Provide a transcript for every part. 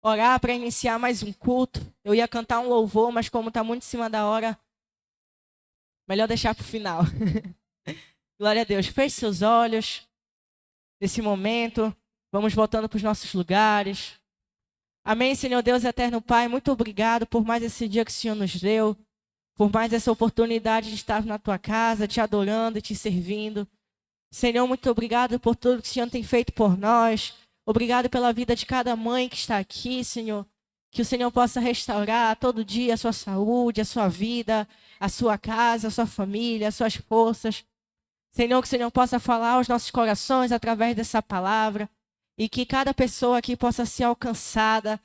orar para iniciar mais um culto. Eu ia cantar um louvor, mas como está muito em cima da hora, melhor deixar para o final. Glória a Deus. Feche seus olhos nesse momento. Vamos voltando para os nossos lugares. Amém, Senhor Deus eterno Pai. Muito obrigado por mais esse dia que o Senhor nos deu. Por mais essa oportunidade de estar na tua casa, te adorando e te servindo. Senhor, muito obrigado por tudo que o Senhor tem feito por nós. Obrigado pela vida de cada mãe que está aqui, Senhor. Que o Senhor possa restaurar todo dia a sua saúde, a sua vida, a sua casa, a sua família, as suas forças. Senhor, que o Senhor possa falar aos nossos corações através dessa palavra. E que cada pessoa aqui possa ser alcançada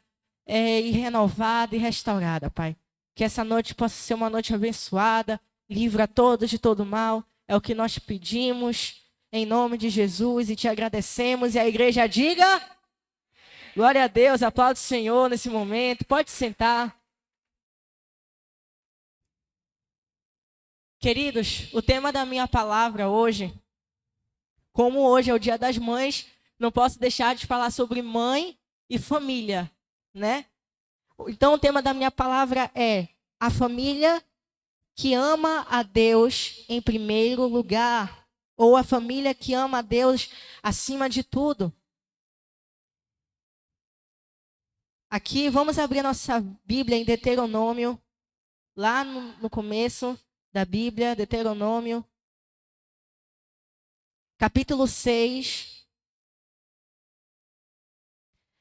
e renovada e restaurada, Pai. Que essa noite possa ser uma noite abençoada. Livra todos de todo mal. É o que nós pedimos. Em nome de Jesus, e te agradecemos. E a igreja diga: glória a Deus, aplaude o Senhor nesse momento. Pode sentar. Queridos, o tema da minha palavra hoje, como hoje é o Dia das Mães, não posso deixar de falar sobre mãe e família, né? Então o tema da minha palavra é a família que ama a Deus em primeiro lugar. Ou a família que ama a Deus acima de tudo. Aqui, vamos abrir a nossa Bíblia em Deuteronômio. Lá no começo da Bíblia, Deuteronômio. Capítulo 6.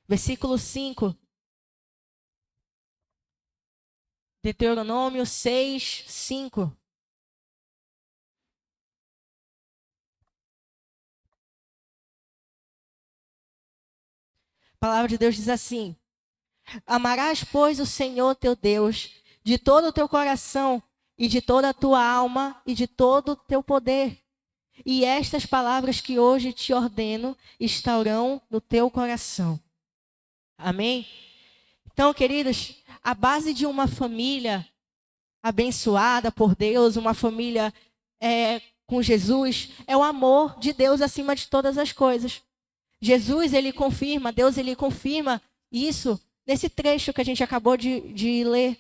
Versículo 5. Deuteronômio 6, 5. A palavra de Deus diz assim: amarás, pois, o Senhor teu Deus de todo o teu coração e de toda a tua alma e de todo o teu poder. E estas palavras que hoje te ordeno estarão no teu coração. Amém? Então, queridos, a base de uma família abençoada por Deus, uma família com Jesus, é o amor de Deus acima de todas as coisas. Jesus, ele confirma, Deus, ele confirma isso nesse trecho que a gente acabou de ler.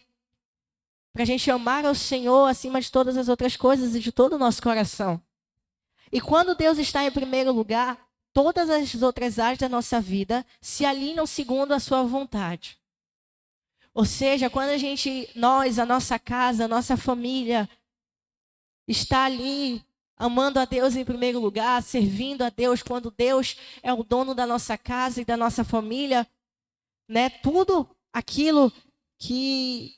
Para a gente amar ao Senhor acima de todas as outras coisas e de todo o nosso coração. E quando Deus está em primeiro lugar, todas as outras áreas da nossa vida se alinham segundo a sua vontade. Ou seja, quando a nossa casa, a nossa família está ali amando a Deus em primeiro lugar, servindo a Deus, quando Deus é o dono da nossa casa e da nossa família, né? Tudo aquilo que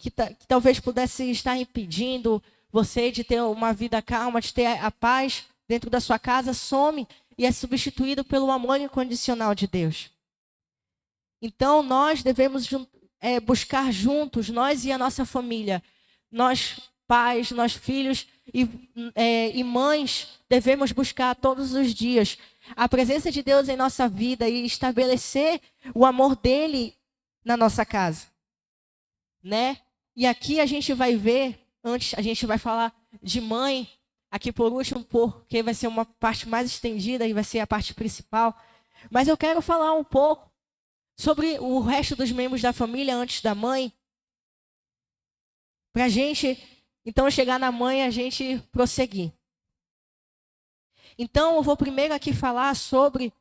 talvez pudesse estar impedindo você de ter uma vida calma, de ter a paz dentro da sua casa, some e é substituído pelo amor incondicional de Deus. Então, nós devemos buscar juntos, nós e a nossa família, nós pais, nós filhos e mães, devemos buscar todos os dias a presença de Deus em nossa vida e estabelecer o amor dele na nossa casa, né? E aqui a gente vai ver, antes a gente vai falar de mãe, aqui por último, porque vai ser uma parte mais estendida e vai ser a parte principal, mas eu quero falar um pouco sobre o resto dos membros da família antes da mãe, para a gente, então, chegar na mãe e a gente prosseguir. Então, eu vou primeiro aqui falar sobre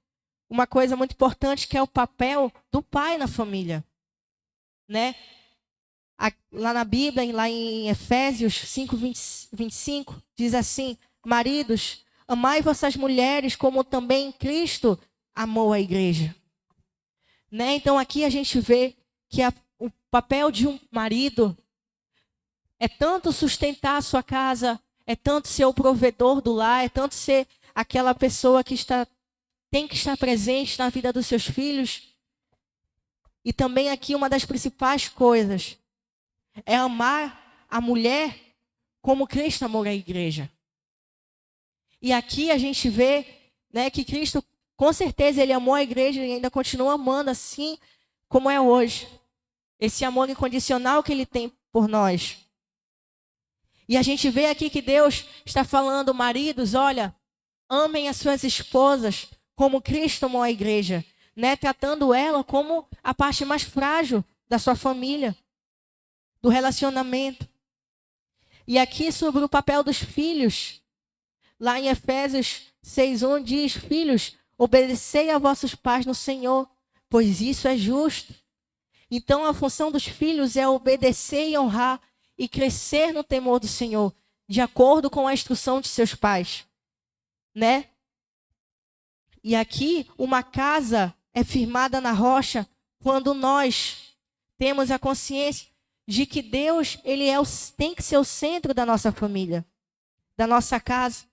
uma coisa muito importante, que é o papel do pai na família, né? Lá na Bíblia, lá em Efésios 5, 25, diz assim: maridos, amai vossas mulheres como também Cristo amou a igreja. Né? Então aqui a gente vê que o papel de um marido é tanto sustentar a sua casa, é tanto ser o provedor do lar, é tanto ser aquela pessoa que tem que estar presente na vida dos seus filhos. E também aqui uma das principais coisas é amar a mulher como Cristo amou a igreja. E aqui a gente vê, né, que Cristo, com certeza, ele amou a igreja e ainda continua amando assim como é hoje. Esse amor incondicional que ele tem por nós. E a gente vê aqui que Deus está falando: maridos, olha, amem as suas esposas como Cristo amou a igreja. né, tratando ela como a parte mais frágil da sua família, do relacionamento. E aqui sobre o papel dos filhos, lá em Efésios 6:1 diz: filhos, obedecei a vossos pais no Senhor, pois isso é justo. Então a função dos filhos é obedecer e honrar e crescer no temor do Senhor, de acordo com a instrução de seus pais, né? E aqui uma casa é firmada na rocha quando nós temos a consciência de que Deus, ele tem que ser o centro da nossa família, da nossa casa.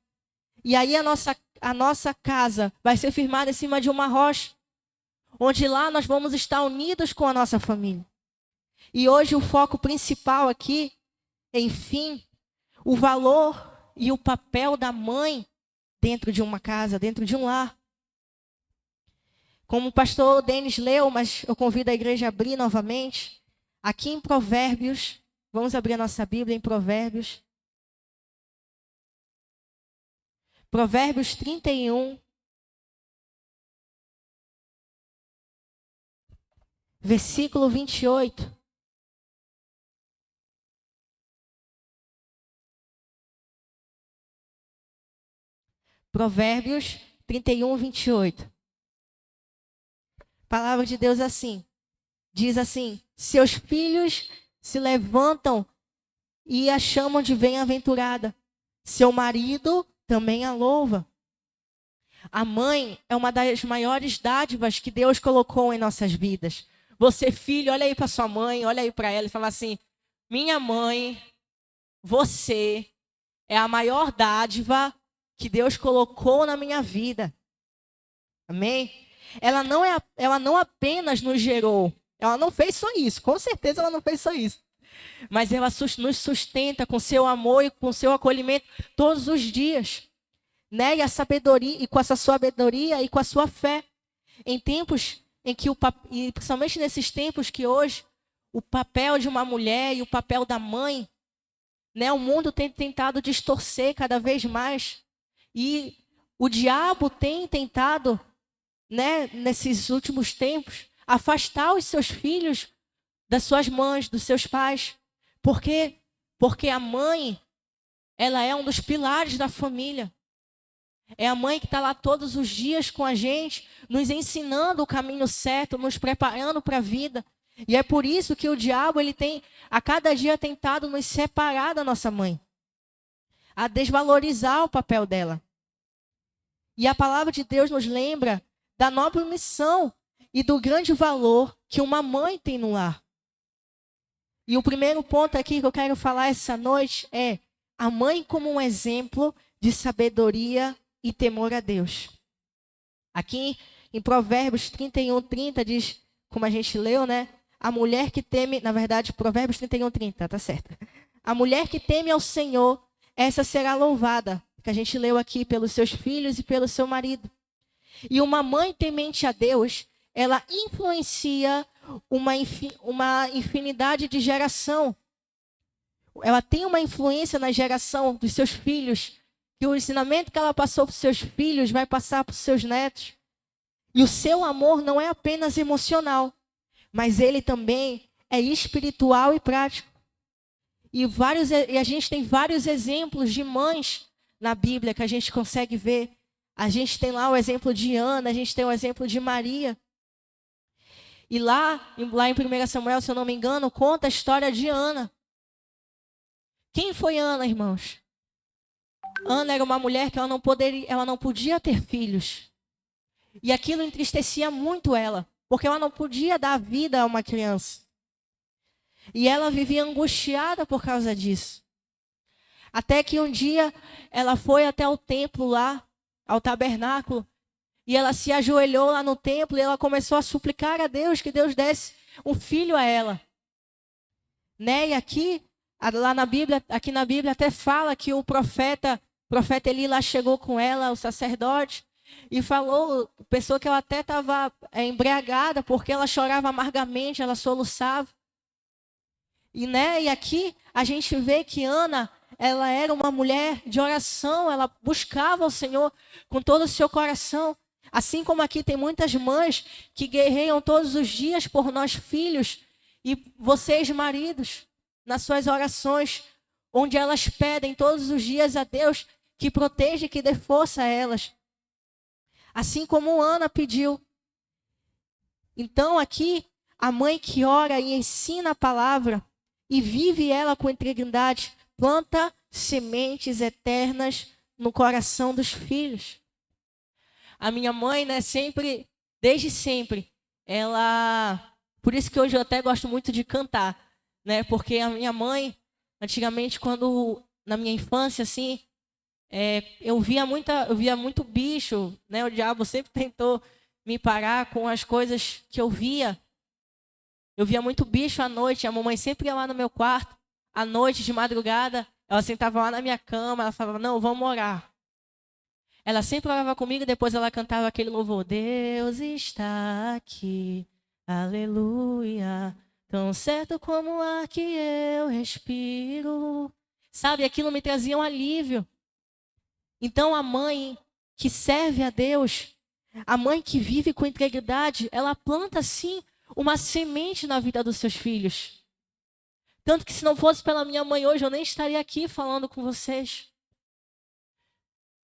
E aí a nossa casa vai ser firmada em cima de uma rocha, onde lá nós vamos estar unidos com a nossa família. E hoje o foco principal aqui, enfim, o valor e o papel da mãe dentro de uma casa, dentro de um lar. Como o pastor Denis leu, mas eu convido a igreja a abrir novamente, aqui em Provérbios, vamos abrir a nossa Bíblia em Provérbios. Provérbios 31, versículo 28. Provérbios 31, 28. A palavra de Deus diz assim: seus filhos se levantam e a chamam de bem-aventurada. Seu marido também a louva. A mãe é uma das maiores dádivas que Deus colocou em nossas vidas. Você, filho, olha aí para sua mãe, olha aí para ela e fala assim: minha mãe, você é a maior dádiva que Deus colocou na minha vida. Amém? Ela não apenas nos gerou, ela não fez só isso, com certeza ela não fez só isso. Mas ela nos sustenta com seu amor e com seu acolhimento todos os dias, né? E a sabedoria, e com essa sabedoria e com a sua fé. Em tempos em que e principalmente nesses tempos que hoje o papel de uma mulher e o papel da mãe, né? O mundo tem tentado distorcer cada vez mais. E o diabo tem tentado, né, nesses últimos tempos, afastar os seus filhos das suas mães, dos seus pais. Por quê? Porque a mãe, ela é um dos pilares da família. É a mãe que está lá todos os dias com a gente, nos ensinando o caminho certo, nos preparando para a vida. E é por isso que o diabo, ele tem a cada dia tentado nos separar da nossa mãe, a desvalorizar o papel dela. E a palavra de Deus nos lembra da nobre missão e do grande valor que uma mãe tem no lar. E o primeiro ponto aqui que eu quero falar essa noite é a mãe como um exemplo de sabedoria e temor a Deus. Aqui em Provérbios 31:30 diz, como a gente leu, né? A mulher que teme, na verdade, Provérbios 31:30, tá certo. A mulher que teme ao Senhor, essa será louvada, que a gente leu aqui, pelos seus filhos e pelo seu marido. E uma mãe temente a Deus, ela influencia uma infinidade de geração. Ela tem uma influência na geração dos seus filhos, que o ensinamento que ela passou para os seus filhos vai passar para os seus netos. E o seu amor não é apenas emocional, mas ele também é espiritual e prático. E a gente tem vários exemplos de mães na Bíblia que a gente consegue ver. A gente tem lá o exemplo de Ana, a gente tem o exemplo de Maria. E lá em 1 Samuel, se eu não me engano, conta a história de Ana. Quem foi Ana, irmãos? Ana era uma mulher que ela não podia ter filhos. E aquilo entristecia muito ela, porque ela não podia dar vida a uma criança. E ela vivia angustiada por causa disso. Até que um dia ela foi até o templo lá, ao tabernáculo, e ela se ajoelhou lá no templo e ela começou a suplicar a Deus que Deus desse um filho a ela. Né? E aqui na Bíblia até fala que o profeta Eli lá chegou com ela, o sacerdote, e falou, pessoa que ela até estava embriagada, porque ela chorava amargamente, ela soluçava. E aqui a gente vê que Ana, ela era uma mulher de oração, ela buscava o Senhor com todo o seu coração. Assim como aqui tem muitas mães que guerreiam todos os dias por nós filhos e vocês maridos, nas suas orações, onde elas pedem todos os dias a Deus que proteja e que dê força a elas. Assim como Ana pediu. Então aqui, a mãe que ora e ensina a palavra e vive ela com integridade, planta sementes eternas no coração dos filhos. A minha mãe, né, sempre, desde sempre, ela... Por isso que hoje eu até gosto muito de cantar, né? Porque a minha mãe, antigamente, na minha infância, assim, eu via muito bicho, né? O diabo sempre tentou me parar com as coisas que eu via. Eu via muito bicho à noite, a mamãe sempre ia lá no meu quarto, à noite, de madrugada, ela sentava lá na minha cama, ela falava, não, vamos orar. Ela sempre orava comigo, depois ela cantava aquele louvor. Deus está aqui, aleluia, tão certo como o ar que eu respiro. Sabe, aquilo me trazia um alívio. Então a mãe que serve a Deus, a mãe que vive com integridade, ela planta sim uma semente na vida dos seus filhos. Tanto que se não fosse pela minha mãe hoje, eu nem estaria aqui falando com vocês.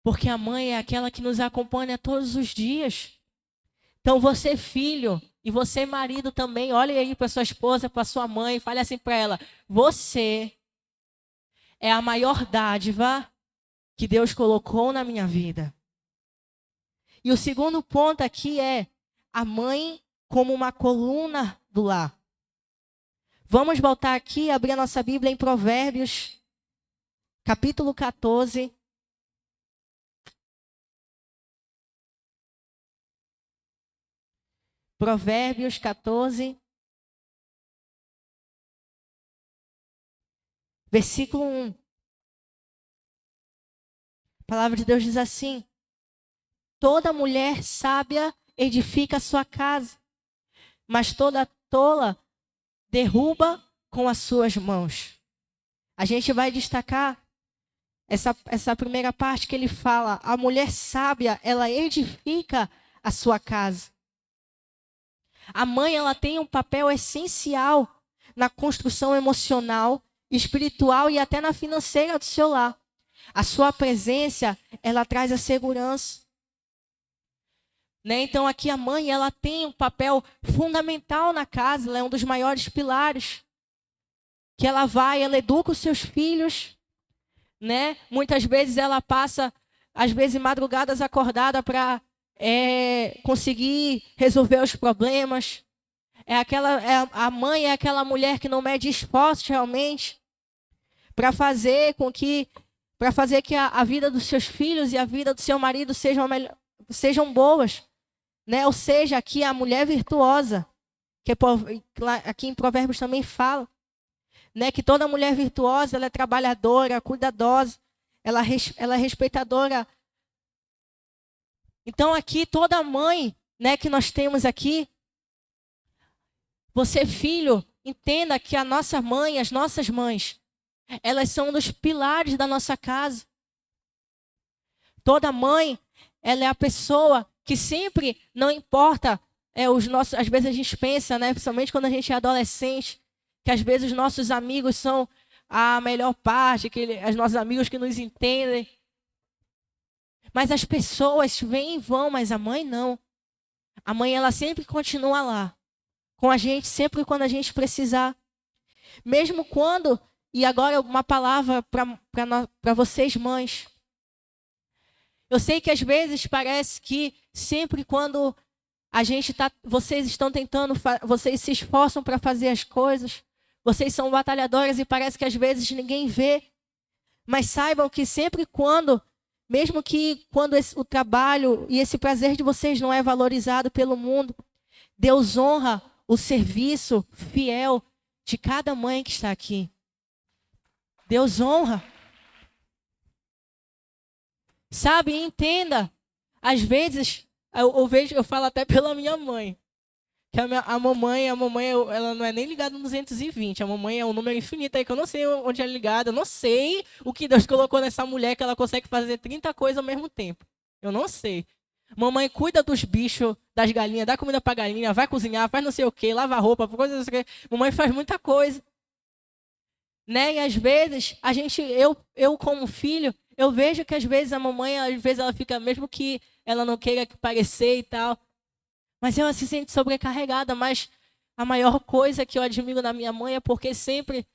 Porque a mãe é aquela que nos acompanha todos os dias. Então você, filho, e você, marido também, olhe aí para sua esposa, para sua mãe, fale assim para ela: você é a maior dádiva que Deus colocou na minha vida. E o segundo ponto aqui é a mãe como uma coluna do lar. Vamos voltar aqui, abrir a nossa Bíblia em Provérbios, capítulo 14. Provérbios 14, versículo 1. A palavra de Deus diz assim: toda mulher sábia edifica a sua casa, mas toda tola derruba com as suas mãos. A gente vai destacar essa primeira parte que ele fala: a mulher sábia, ela edifica a sua casa. A mãe, ela tem um papel essencial na construção emocional, espiritual e até na financeira do seu lar. A sua presença, ela traz a segurança. Né? Então aqui a mãe, ela tem um papel fundamental na casa, ela é um dos maiores pilares. Que ela educa os seus filhos, né? Muitas vezes ela passa, às vezes madrugadas acordada para conseguir resolver os problemas. A mãe é aquela mulher que não mede esforços realmente para fazer que a vida dos seus filhos e a vida do seu marido sejam boas, né? Ou seja, aqui a mulher virtuosa, que aqui em Provérbios também fala, né? Que toda mulher virtuosa, ela é trabalhadora, cuidadosa, ela é respeitadora. Então aqui toda mãe, né, que nós temos aqui, você filho, entenda que a nossa mãe, as nossas mães, elas são um dos pilares da nossa casa. Toda mãe, ela é a pessoa que sempre, não importa, às vezes a gente pensa, né, principalmente quando a gente é adolescente, que às vezes os nossos amigos são a melhor parte, os nossos amigos que nos entendem. Mas as pessoas vêm e vão, mas a mãe não. A mãe, ela sempre continua lá, com a gente, sempre quando a gente precisar. Mesmo quando, e agora uma palavra para vocês, mães. Eu sei que às vezes parece que sempre quando vocês estão tentando, vocês se esforçam para fazer as coisas, vocês são batalhadoras e parece que às vezes ninguém vê. Mas saibam que sempre quando, mesmo que quando o trabalho e esse prazer de vocês não é valorizado pelo mundo, Deus honra o serviço fiel de cada mãe que está aqui. Deus honra. Sabe, entenda. Às vezes, eu falo até pela minha mãe. Que a mamãe, ela não é nem ligada no 220. A mamãe é um número infinito aí que eu não sei onde é ligada. Eu não sei o que Deus colocou nessa mulher que ela consegue fazer 30 coisas ao mesmo tempo. Eu não sei. Mamãe cuida dos bichos, das galinhas, dá comida pra galinha, vai cozinhar, faz não sei o quê, lava roupa, coisa não sei o quê. Mamãe faz muita coisa. Né? E às vezes, eu como filho, eu vejo que às vezes a mamãe, às vezes ela fica, mesmo que ela não queira parecer e tal, mas ela se sente sobrecarregada. Mas a maior coisa que eu admiro na minha mãe é porque sempre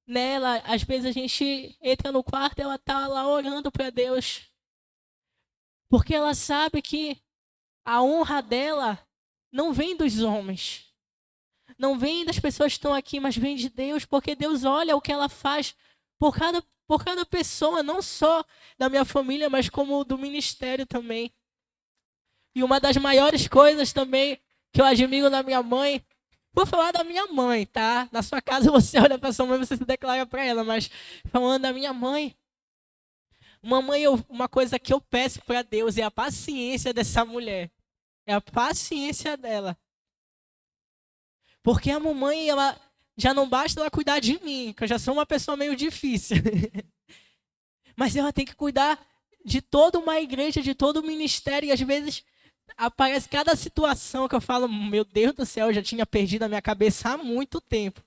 nela, às vezes a gente entra no quarto e ela tá lá orando para Deus. Porque ela sabe que a honra dela não vem dos homens. Não vem das pessoas que estão aqui, mas vem de Deus, porque Deus olha o que ela faz por cada pessoa, não só da minha família, mas como do ministério também. E uma das maiores coisas também que eu admiro na minha mãe, vou falar da minha mãe, tá? Na sua casa você olha para sua mãe, você se declara para ela, mas falando da minha mãe, uma coisa que eu peço para Deus é a paciência dessa mulher. É a paciência dela. Porque a mamãe, ela já não basta ela cuidar de mim, que eu já sou uma pessoa meio difícil. Mas ela tem que cuidar de toda uma igreja, de todo o ministério. E às vezes aparece cada situação que eu falo, meu Deus do céu, eu já tinha perdido a minha cabeça há muito tempo.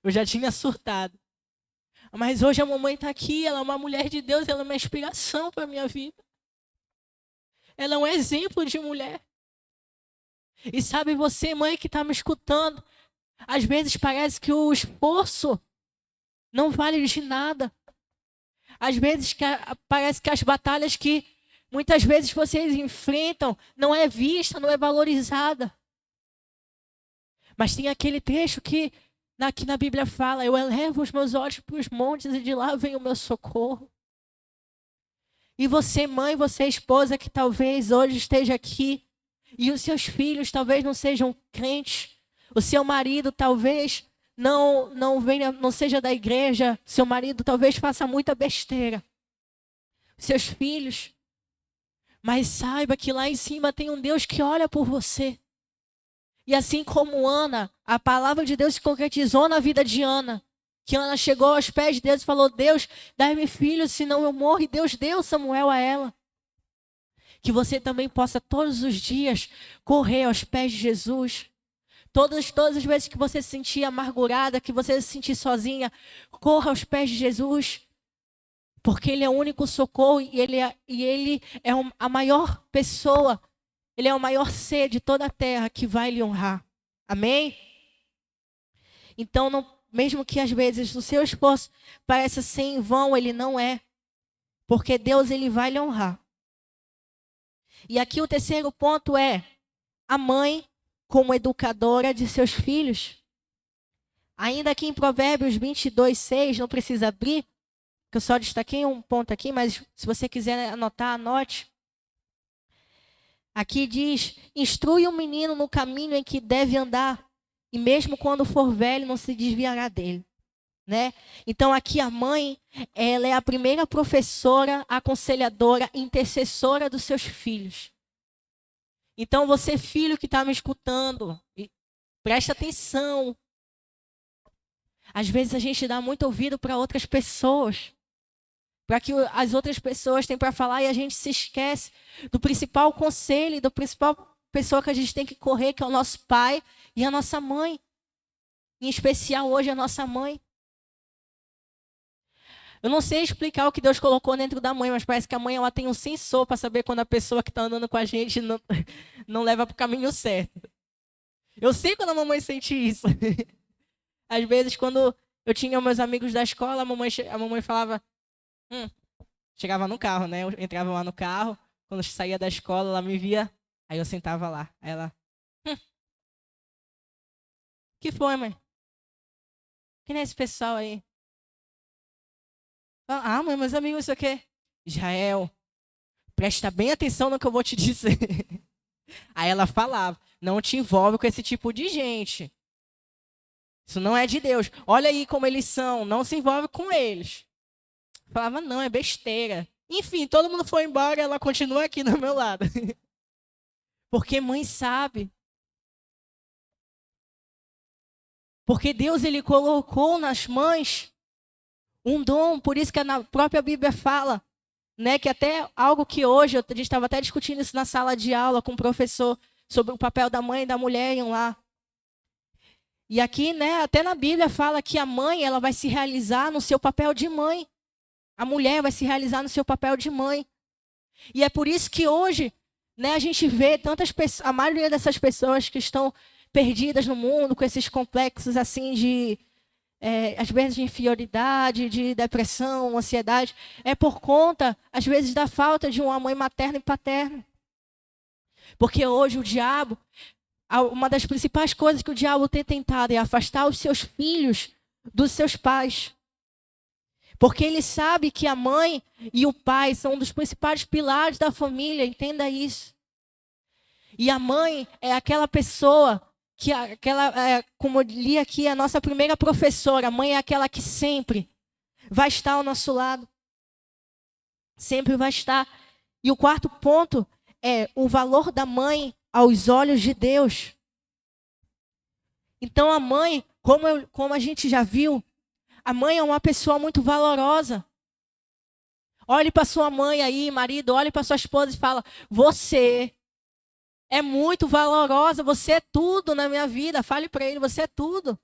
Eu já tinha surtado. Mas hoje a mamãe está aqui, ela é uma mulher de Deus, ela é uma inspiração para a minha vida. Ela é um exemplo de mulher. E sabe você, mãe que está me escutando, às vezes parece que o esforço não vale de nada. Às vezes parece que as batalhas que muitas vezes vocês enfrentam não é vista, não é valorizada. Mas tem aquele trecho que na Bíblia fala, eu elevo os meus olhos para os montes e de lá vem o meu socorro. E você, mãe, você, esposa, que talvez hoje esteja aqui, e os seus filhos talvez não sejam crentes, o seu marido talvez não seja da igreja, seu marido talvez faça muita besteira, seus filhos, mas saiba que lá em cima tem um Deus que olha por você. E assim como Ana, a palavra de Deus se concretizou na vida de Ana, que Ana chegou aos pés de Deus e falou, Deus, dai-me filho, senão eu morro, e Deus deu Samuel a ela. Que você também possa todos os dias correr aos pés de Jesus. Todas as vezes que você se sentir amargurada, que você se sentir sozinha, corra aos pés de Jesus. Porque Ele é o único socorro e Ele é a maior pessoa, Ele é o maior ser de toda a terra que vai lhe honrar. Amém? Então, mesmo que às vezes o seu esforço pareça ser em vão, ele não é. Porque Deus, Ele vai lhe honrar. E aqui o terceiro ponto é a mãe como educadora de seus filhos. Ainda aqui em Provérbios 22:6, não precisa abrir, que eu só destaquei um ponto aqui, mas se você quiser anotar, anote. Aqui diz, instrui um menino no caminho em que deve andar, e mesmo quando for velho, não se desviará dele. Né? Então aqui a mãe, ela é a primeira professora, aconselhadora, intercessora dos seus filhos. Então você, filho que está me escutando, preste atenção. Às vezes a gente dá muito ouvido para outras pessoas, para que as outras pessoas têm para falar e a gente se esquece do principal conselho, da principal pessoa que a gente tem que correr, que é o nosso pai e a nossa mãe. Em especial hoje a nossa mãe. Eu não sei explicar o que Deus colocou dentro da mãe, mas parece que a mãe ela tem um sensor para saber quando a pessoa que está andando com a gente não leva para o caminho certo. Eu sei quando a mamãe sente isso. Às vezes, quando eu tinha meus amigos da escola, a mamãe falava... Chegava no carro, né? Eu entrava lá no carro, quando eu saía da escola, ela me via, aí eu sentava lá. Aí ela... que foi, mãe? Quem é esse pessoal aí? Ah, mãe, meus amigos, isso aqui. Israel, presta bem atenção no que eu vou te dizer. Aí ela falava, não te envolve com esse tipo de gente. Isso não é de Deus. Olha aí como eles são, não se envolve com eles. Falava, não, é besteira. Enfim, todo mundo foi embora e ela continua aqui do meu lado. Porque mãe sabe. Porque Deus, Ele colocou nas mães um dom, por isso que a própria Bíblia fala né, que até algo que hoje, a gente estava até discutindo isso na sala de aula com o professor, sobre o papel da mãe e da mulher em um lar. E aqui, né, até na Bíblia fala que a mãe, ela vai se realizar no seu papel de mãe. A mulher vai se realizar no seu papel de mãe. E é por isso que hoje, né, a gente vê tantas pessoas, a maioria dessas pessoas que estão perdidas no mundo, com esses complexos assim de, às vezes, de inferioridade, de depressão, ansiedade, é por conta, às vezes, da falta de uma mãe materna e paterna. Porque hoje o diabo, uma das principais coisas que o diabo tem tentado é afastar os seus filhos dos seus pais. Porque ele sabe que a mãe e o pai são um dos principais pilares da família, entenda isso. E a mãe é aquela pessoa que, como eu li aqui, é a nossa primeira professora. A mãe é aquela que sempre vai estar ao nosso lado. Sempre vai estar. E o quarto ponto é o valor da mãe aos olhos de Deus. Então a mãe, como a gente já viu, a mãe é uma pessoa muito valorosa. Olhe para sua mãe aí, marido, olhe para sua esposa e fala: você é muito valorosa, você é tudo na minha vida. Fale para ele: você é tudo.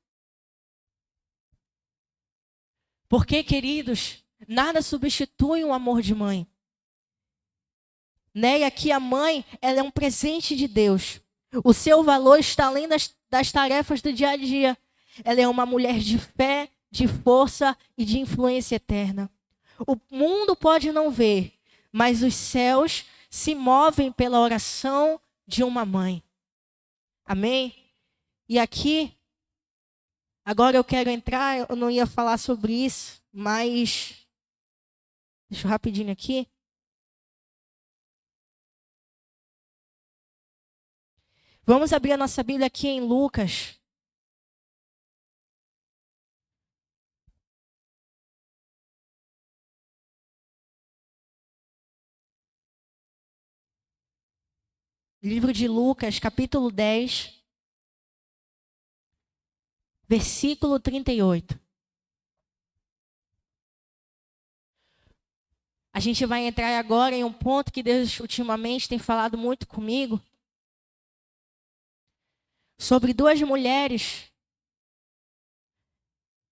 Porque, queridos, nada substitui um amor de mãe. Né? E aqui a mãe, ela é um presente de Deus. O seu valor está além das tarefas do dia a dia. Ela é uma mulher de fé, de força e de influência eterna. O mundo pode não ver, mas os céus se movem pela oração de uma mãe. Amém? E aqui, agora eu quero entrar, eu não ia falar sobre isso, mas deixa eu rapidinho aqui. Vamos abrir a nossa Bíblia aqui em Lucas. Livro de Lucas, capítulo 10, versículo 38. A gente vai entrar agora em um ponto que Deus ultimamente tem falado muito comigo. Sobre duas mulheres.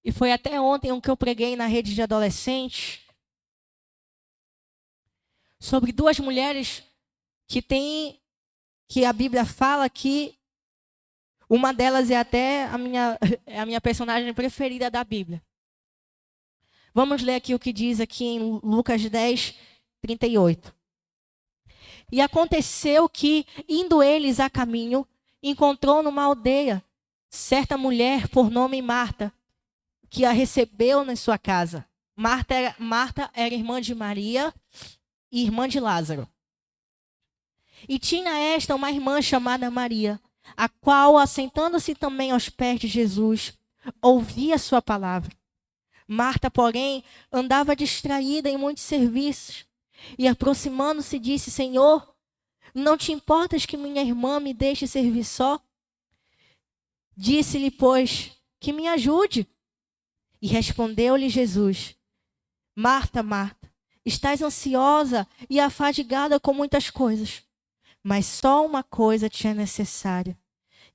E foi até ontem um que eu preguei na rede de adolescentes. Sobre duas mulheres que a Bíblia fala que uma delas é até é a minha personagem preferida da Bíblia. Vamos ler aqui o que diz aqui em Lucas 10, 38. E aconteceu que, indo eles a caminho, encontrou numa aldeia certa mulher por nome Marta, que a recebeu na sua casa. Marta era irmã de Maria e irmã de Lázaro. E tinha esta uma irmã chamada Maria, a qual, assentando-se também aos pés de Jesus, ouvia sua palavra. Marta, porém, andava distraída em muitos serviços, e aproximando-se disse: Senhor, não te importas que minha irmã me deixe servir só? Disse-lhe, pois, que me ajude. E respondeu-lhe Jesus: Marta, Marta, estás ansiosa e afadigada com muitas coisas, mas só uma coisa te é necessária.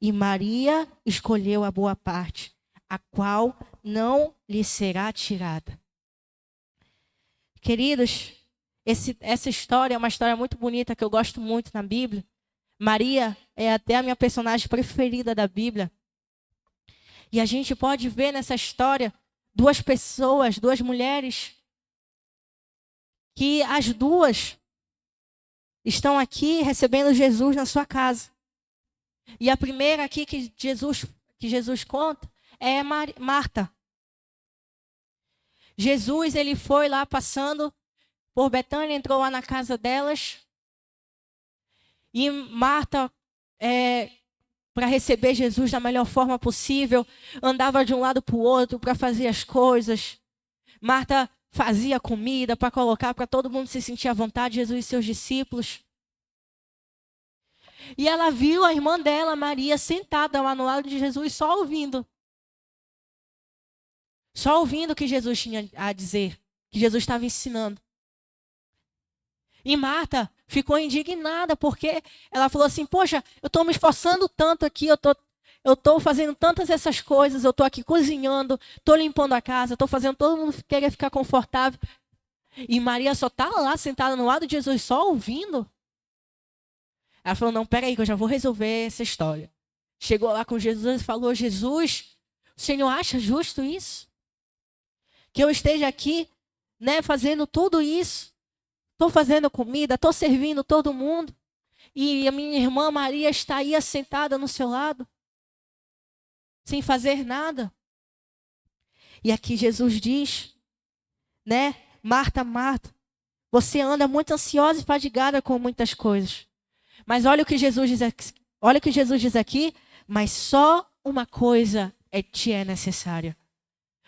E Maria escolheu a boa parte, a qual não lhe será tirada. Queridos, essa história é uma história muito bonita que eu gosto muito na Bíblia. Maria é até a minha personagem preferida da Bíblia. E a gente pode ver nessa história duas pessoas, duas mulheres, que as duas estão aqui recebendo Jesus na sua casa. E a primeira aqui que Jesus conta é Marta. Jesus, ele foi lá passando por Betânia, entrou lá na casa delas. E Marta, para receber Jesus da melhor forma possível, andava de um lado para o outro para fazer as coisas. Marta fazia comida para colocar para todo mundo se sentir à vontade, Jesus e seus discípulos. E ela viu a irmã dela, Maria, sentada lá no lado de Jesus, só ouvindo. Só ouvindo o que Jesus tinha a dizer, que Jesus estava ensinando. E Marta ficou indignada, porque ela falou assim, poxa, eu estou me esforçando tanto aqui, eu estou fazendo tantas essas coisas, eu estou aqui cozinhando, estou limpando a casa, estou fazendo todo mundo querer ficar confortável. E Maria só está lá sentada no lado de Jesus, só ouvindo. Ela falou, não, peraí que eu já vou resolver essa história. Chegou lá com Jesus e falou, Jesus, o Senhor acha justo isso? Que eu esteja aqui, né, fazendo tudo isso? Estou fazendo comida, estou servindo todo mundo. E a minha irmã Maria está aí assentada no seu lado, sem fazer nada. E aqui Jesus diz, né, Marta, Marta, você anda muito ansiosa e fadigada com muitas coisas. Mas olha o que Jesus diz aqui, olha o que Jesus diz aqui, mas só uma coisa te é necessária.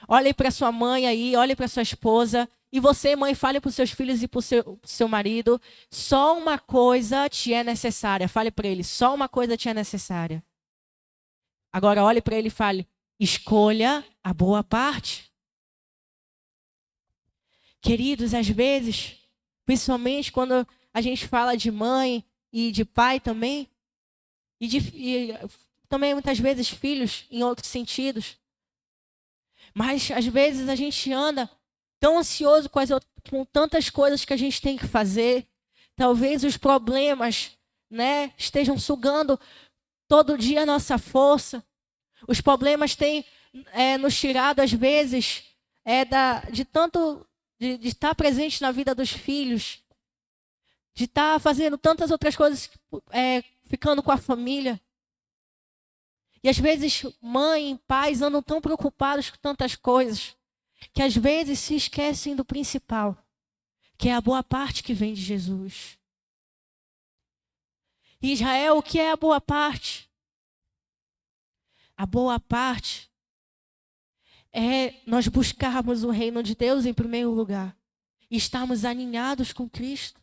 Olhe para sua mãe aí, olhe para sua esposa. E você, mãe, fale para os seus filhos e para o seu marido. Só uma coisa te é necessária. Fale para ele, só uma coisa te é necessária. Agora olhe para ele e fale, escolha a boa parte. Queridos, às vezes, principalmente quando a gente fala de mãe e de pai também, e também muitas vezes filhos em outros sentidos, mas às vezes a gente anda tão ansioso com tantas coisas que a gente tem que fazer. Talvez os problemas, né, estejam sugando todo dia a nossa força. Os problemas têm nos tirado, às vezes, de estar presente na vida dos filhos, de estar fazendo tantas outras coisas, ficando com a família. E às vezes, mãe e pais andam tão preocupados com tantas coisas, que às vezes se esquecem do principal, que é a boa parte que vem de Jesus. E Israel, o que é a boa parte? A boa parte é nós buscarmos o reino de Deus em primeiro lugar e estarmos alinhados com Cristo.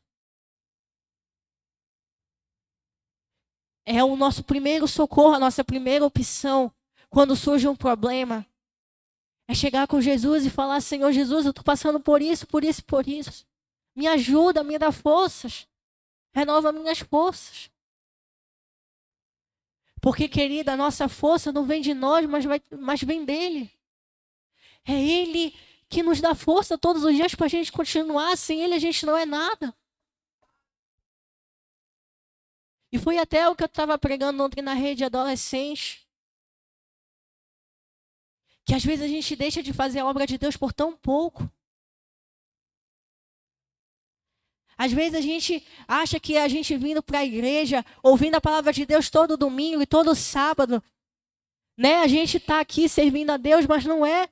É o nosso primeiro socorro, a nossa primeira opção quando surge um problema. É chegar com Jesus e falar, Senhor Jesus, eu estou passando por isso, por isso, por isso. Me ajuda, me dá forças. Renova minhas forças. Porque, querida, a nossa força não vem de nós, mas vem dele. É ele que nos dá força todos os dias para a gente continuar. Sem ele a gente não é nada. E foi até o que eu estava pregando ontem na rede adolescente. Que às vezes a gente deixa de fazer a obra de Deus por tão pouco. Às vezes a gente acha que a gente vindo para a igreja, ouvindo a palavra de Deus todo domingo e todo sábado, né? A gente está aqui servindo a Deus, mas não é.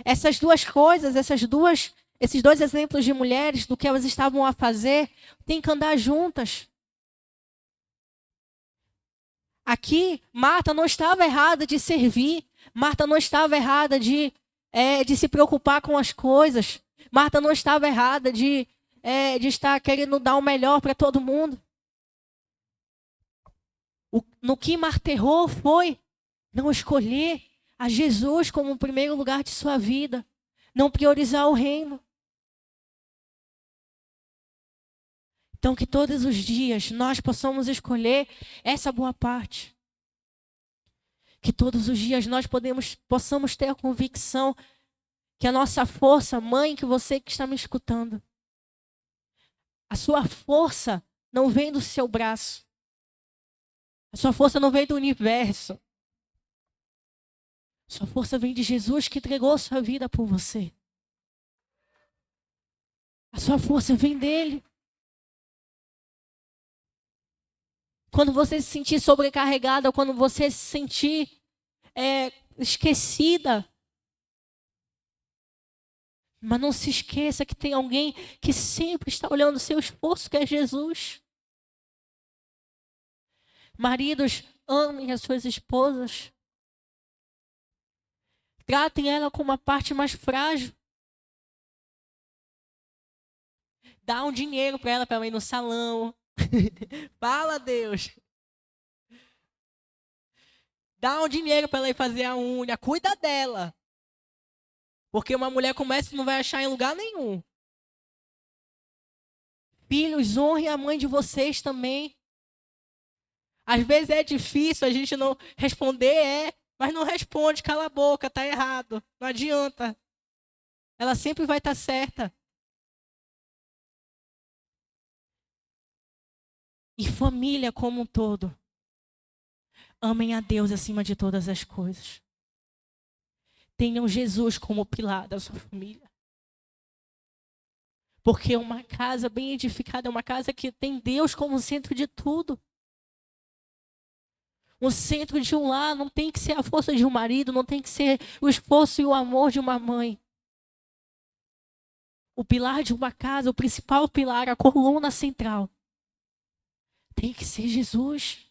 Essas duas coisas, esses dois exemplos de mulheres, do que elas estavam a fazer, tem que andar juntas. Aqui, Marta não estava errada de servir. Marta não estava errada de se preocupar com as coisas. Marta não estava errada de estar querendo dar o melhor para todo mundo. No que Marta errou foi não escolher a Jesus como o primeiro lugar de sua vida. Não priorizar o reino. Então, que todos os dias nós possamos escolher essa boa parte. Que todos os dias nós possamos ter a convicção que a nossa força, mãe, que você que está me escutando, a sua força não vem do seu braço. A sua força não vem do universo. A sua força vem de Jesus que entregou a sua vida por você. A sua força vem dele. Quando você se sentir sobrecarregada, quando você se sentir esquecida. Mas não se esqueça que tem alguém que sempre está olhando o seu esforço, que é Jesus. Maridos, amem as suas esposas. Tratem ela como a parte mais frágil. Dá um dinheiro para ela ir no salão. Fala, Deus. Dá um dinheiro para ela ir fazer a unha. Cuida dela. Porque uma mulher como essa não vai achar em lugar nenhum. Filhos, honrem a mãe de vocês também. Às vezes é difícil a gente não responder, mas não responde, cala a boca, tá errado. Não adianta. Ela sempre vai estar certa. E família como um todo. Amem a Deus acima de todas as coisas. Tenham Jesus como pilar da sua família. Porque uma casa bem edificada é uma casa que tem Deus como centro de tudo. O centro de um lar não tem que ser a força de um marido, não tem que ser o esforço e o amor de uma mãe. O pilar de uma casa, o principal pilar, a coluna central, tem que ser Jesus.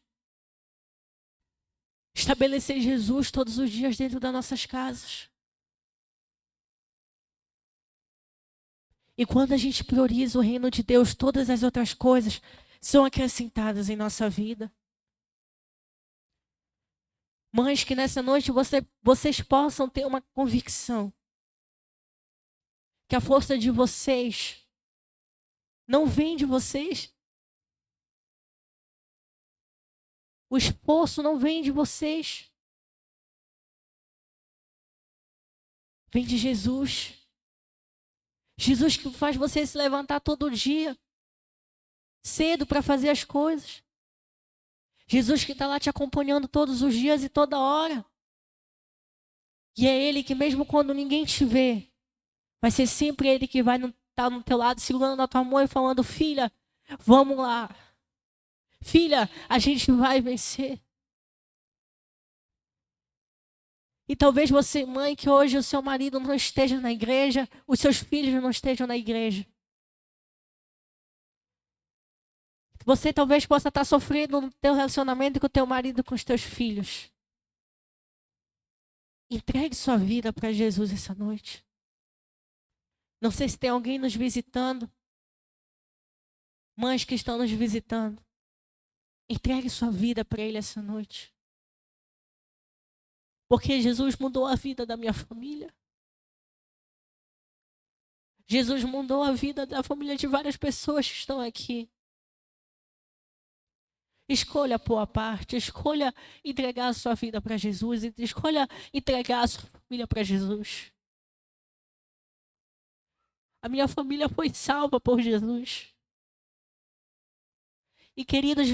Estabelecer Jesus todos os dias dentro das nossas casas. E quando a gente prioriza o reino de Deus, todas as outras coisas são acrescentadas em nossa vida. Mães, que nessa noite vocês possam ter uma convicção que a força de vocês não vem de vocês. O esforço não vem de vocês. Vem de Jesus. Jesus que faz você se levantar todo dia, cedo para fazer as coisas. Jesus que está lá te acompanhando todos os dias e toda hora. E é Ele que mesmo quando ninguém te vê, vai ser sempre Ele que vai estar no teu lado, segurando na tua mão e falando: filha, vamos lá. Filha, a gente vai vencer. E talvez você, mãe, que hoje o seu marido não esteja na igreja, os seus filhos não estejam na igreja. Você talvez possa estar sofrendo no teu relacionamento com o teu marido, com os teus filhos. Entregue sua vida para Jesus essa noite. Não sei se tem alguém nos visitando. Mães que estão nos visitando. Entregue sua vida para Ele essa noite. Porque Jesus mudou a vida da minha família. Jesus mudou a vida da família de várias pessoas que estão aqui. Escolha pôr a parte, escolha entregar a sua vida para Jesus, escolha entregar a sua família para Jesus. A minha família foi salva por Jesus. E queridos,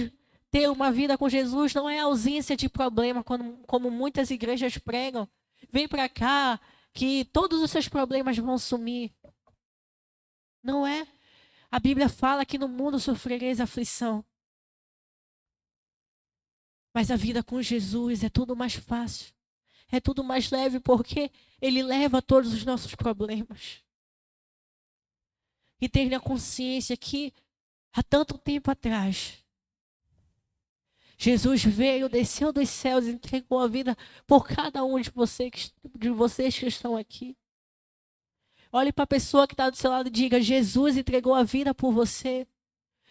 ter uma vida com Jesus não é ausência de problema, como muitas igrejas pregam. Vem para cá que todos os seus problemas vão sumir. Não é. A Bíblia fala que no mundo sofrereis aflição. Mas a vida com Jesus é tudo mais fácil. É tudo mais leve porque Ele leva todos os nossos problemas. E tenha consciência que há tanto tempo atrás, Jesus veio, desceu dos céus e entregou a vida por cada um de vocês que estão aqui. Olhe para a pessoa que está do seu lado e diga: Jesus entregou a vida por você.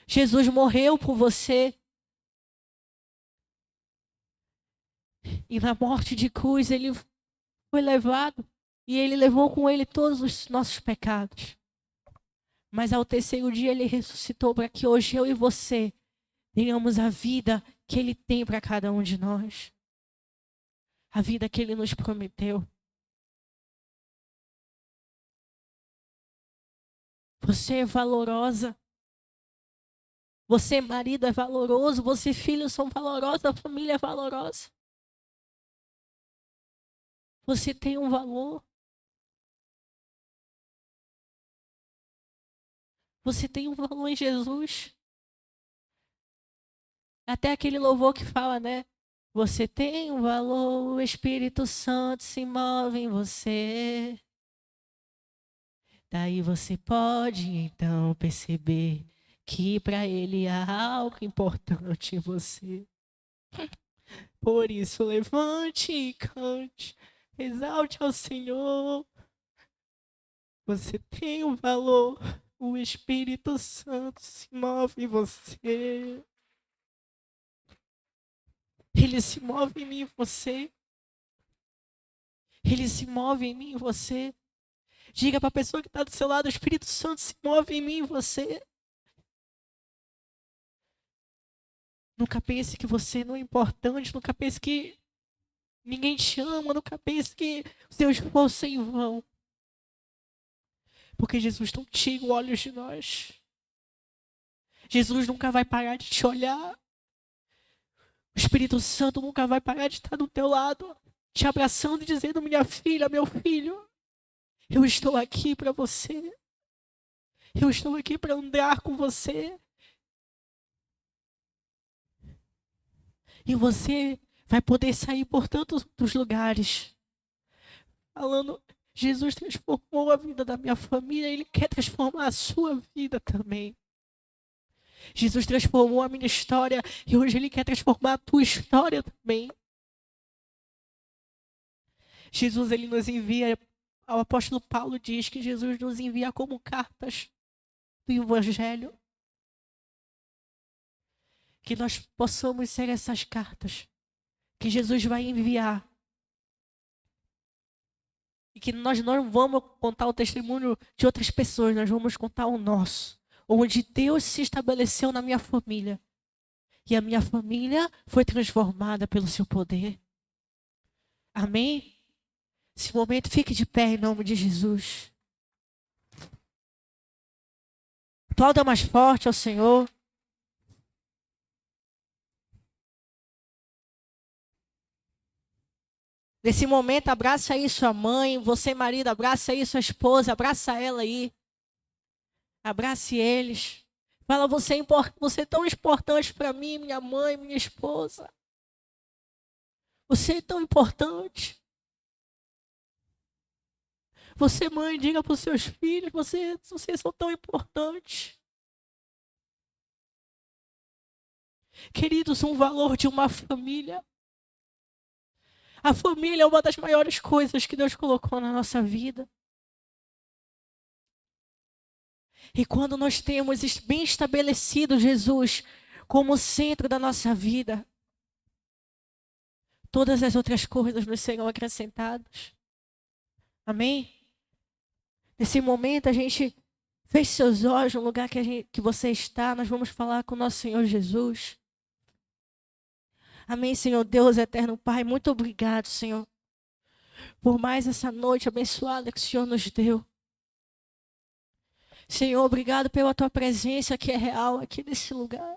Jesus morreu por você. E na morte de cruz Ele foi levado. E Ele levou com Ele todos os nossos pecados. Mas ao terceiro dia Ele ressuscitou para que hoje eu e você tenhamos a vida que Ele tem para cada um de nós. A vida que Ele nos prometeu. Você é valorosa. Você, marido, é valoroso. Você, filhos, são valorosos. A família é valorosa. Você tem um valor. Você tem um valor em Jesus. Até aquele louvor que fala, né? Você tem um valor, o Espírito Santo se move em você. Daí você pode então perceber que para Ele há algo importante em você. Por isso levante e cante, exalte ao Senhor. Você tem um valor, o Espírito Santo se move em você. Ele se move em mim e você. Ele se move em mim e você. Diga para a pessoa que está do seu lado: o Espírito Santo se move em mim e você. Nunca pense que você não é importante. Nunca pense que ninguém te ama. Nunca pense que o seu esforço é em vão. Porque Jesus não tira os olhos de nós. Jesus nunca vai parar de te olhar. O Espírito Santo nunca vai parar de estar do teu lado, te abraçando e dizendo: minha filha, meu filho, eu estou aqui para você. Eu estou aqui para andar com você. E você vai poder sair por tantos outros lugares, falando: Jesus transformou a vida da minha família, Ele quer transformar a sua vida também. Jesus transformou a minha história e hoje Ele quer transformar a tua história também. Jesus, Ele nos envia, o apóstolo Paulo diz que Jesus nos envia como cartas do Evangelho. Que nós possamos ser essas cartas que Jesus vai enviar. E que nós não vamos contar o testemunho de outras pessoas, nós vamos contar o nosso. Onde Deus se estabeleceu na minha família. E a minha família foi transformada pelo seu poder. Amém? Nesse momento, fique de pé em nome de Jesus. Aplauda mais forte ao Senhor. Nesse momento, abraça aí sua mãe. Você, marido, abraça aí sua esposa. Abraça ela aí. Abrace eles. Fala: você é tão importante para mim, minha mãe, minha esposa. Você é tão importante. Você, mãe, diga para os seus filhos: vocês são tão importantes. Queridos, um valor de uma família. A família é uma das maiores coisas que Deus colocou na nossa vida. E quando nós temos bem estabelecido Jesus como centro da nossa vida, todas as outras coisas nos serão acrescentadas. Amém? Nesse momento, a gente feche seus olhos no lugar que você está. Nós vamos falar com o nosso Senhor Jesus. Amém, Senhor Deus eterno Pai. Muito obrigado, Senhor, por mais essa noite abençoada que o Senhor nos deu. Senhor, obrigado pela tua presença que é real aqui nesse lugar.